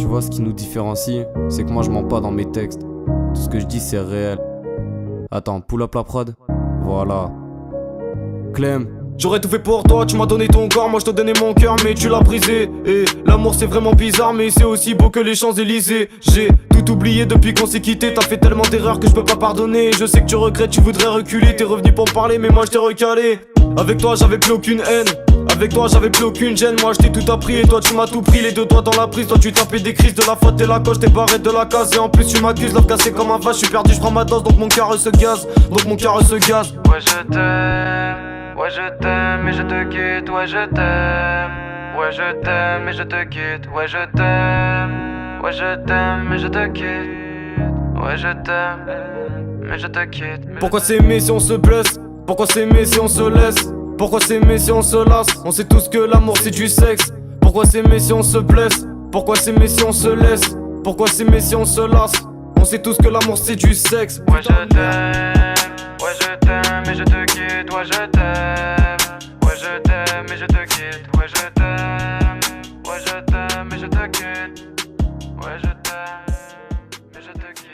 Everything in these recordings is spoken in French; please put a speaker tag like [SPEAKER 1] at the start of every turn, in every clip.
[SPEAKER 1] Tu vois, ce qui nous différencie, c'est que moi je mens pas dans mes textes. Tout ce que je dis c'est réel. Attends, pull up la prod. Voilà. Clem.
[SPEAKER 2] J'aurais tout fait pour toi, tu m'as donné ton corps, moi je te donnais mon cœur mais tu l'as brisé. Et l'amour c'est vraiment bizarre mais c'est aussi beau que les Champs-Élysées. J'ai tout oublié depuis qu'on s'est quitté, t'as fait tellement d'erreurs que je peux pas pardonner. Je sais que tu regrettes, tu voudrais reculer, t'es revenu pour parler mais moi je t'ai recalé. Avec toi j'avais plus aucune haine, avec toi j'avais plus aucune gêne. Moi je t'ai tout appris et toi tu m'as tout pris. Les deux doigts dans la prise, toi tu tapais des crises. De la faute et la coche, t'es barré de la case. Et en plus tu m'accuses, love cassé comme un vache. Je suis perdu, je prends ma dose donc mon cœur se gaz. Donc mon cœur se gaz.
[SPEAKER 3] Ouais je t'aime, ouais je t'aime et je te quitte. Ouais je t'aime, ouais je t'aime et je te quitte. Ouais je t'aime, ouais je t'aime et je te quitte. Ouais je t'aime, mais je te quitte.
[SPEAKER 2] Pourquoi s'aimer si on se blesse? Pourquoi s'aimer si on se laisse? Pourquoi s'aimer si on se lasse? On sait tous que l'amour c'est du sexe. Pourquoi s'aimer si on se blesse? Pourquoi s'aimer si on se laisse? Pourquoi s'aimer si on se lasse? On sait tous que l'amour c'est du sexe.
[SPEAKER 3] Ouais je t'aime et je te quitte. Ouais je t'aime, ouais je t'aime et je te quitte. Ouais je t'aime, ouais je t'aime et je te quitte. Ouais je t'aime et je te quitte.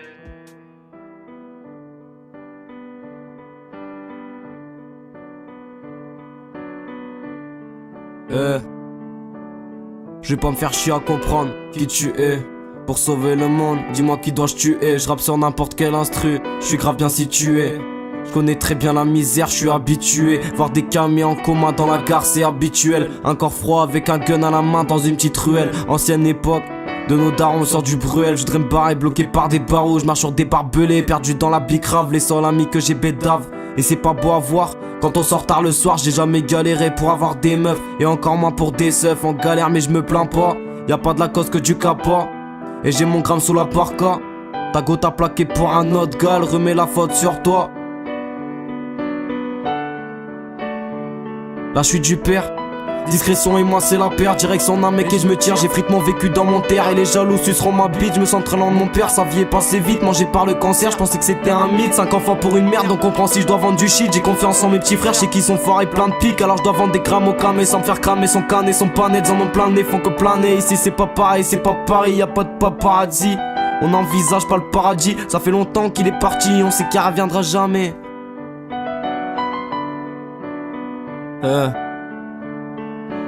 [SPEAKER 1] Je vais pas me faire chier à comprendre qui tu es. Pour sauver le monde, dis-moi qui dois-je tuer. Je rappe sur n'importe quel instru, je suis grave bien situé. Je connais très bien la misère, je suis habitué. Voir des camés en coma dans la gare c'est habituel. Un corps froid avec un gun à la main dans une petite ruelle. Ancienne époque, de nos darons on sort du bruel. Je voudrais me barrer bloqué par des barreaux. Je marche sur des barbelés, perdu dans la bicrave. Les seuls amis que j'ai bédave. Et c'est pas beau à voir, quand on sort tard le soir. J'ai jamais galéré pour avoir des meufs, et encore moins pour des seufs. En galère mais je me plains pas, y'a pas de la cause que du capa. Et j'ai mon gramme sous la parka. Ta go t'a plaqué pour un autre gars, remets la faute sur toi. Là je suis du père, discrétion et moi c'est la paire. Direction d'un mec et je me tire, j'ai fritement vécu dans mon terre. Et les jaloux suceront ma bite, je me sens très lent de mon père. Sa vie est passée vite, mangé par le cancer, je pensais que c'était un mythe. 5 enfants pour une merde, donc on comprend si je dois vendre du shit. J'ai confiance en mes petits frères, je sais qu'ils sont forts et plein de piques. Alors je dois vendre des grammes au camé sans me faire cramer son canet. Son panet, en ont plein de nez, font que planer. Ici c'est pas pareil, c'est pas Paris, y'a pas de paparazzi. On envisage pas le paradis, ça fait longtemps qu'il est parti. On sait qu'il reviendra jamais.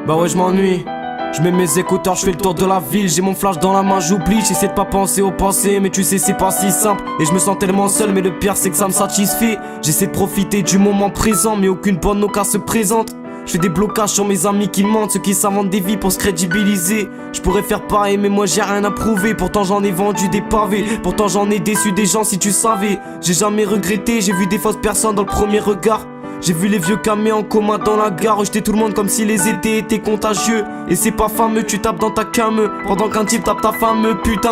[SPEAKER 1] Bah ouais je m'ennuie. Je mets mes écouteurs, je fais le tour de la ville. J'ai mon flash dans la main, j'oublie. J'essaie de pas penser au passé, mais tu sais c'est pas si simple. Et je me sens tellement seul, mais le pire c'est que ça me satisfait. J'essaie de profiter du moment présent, mais aucune bonne occasion se présente. Je fais des blocages sur mes amis qui mentent, ceux qui s'inventent des vies pour se crédibiliser. Je pourrais faire pareil mais moi j'ai rien à prouver. Pourtant j'en ai vendu des pavés, pourtant j'en ai déçu des gens si tu savais. J'ai jamais regretté, j'ai vu des fausses personnes dans le premier regard. J'ai vu les vieux camés en coma dans la gare, rejeter tout le monde comme si les étés étaient contagieux. Et c'est pas fameux, tu tapes dans ta came pendant qu'un type tape ta femme, putain.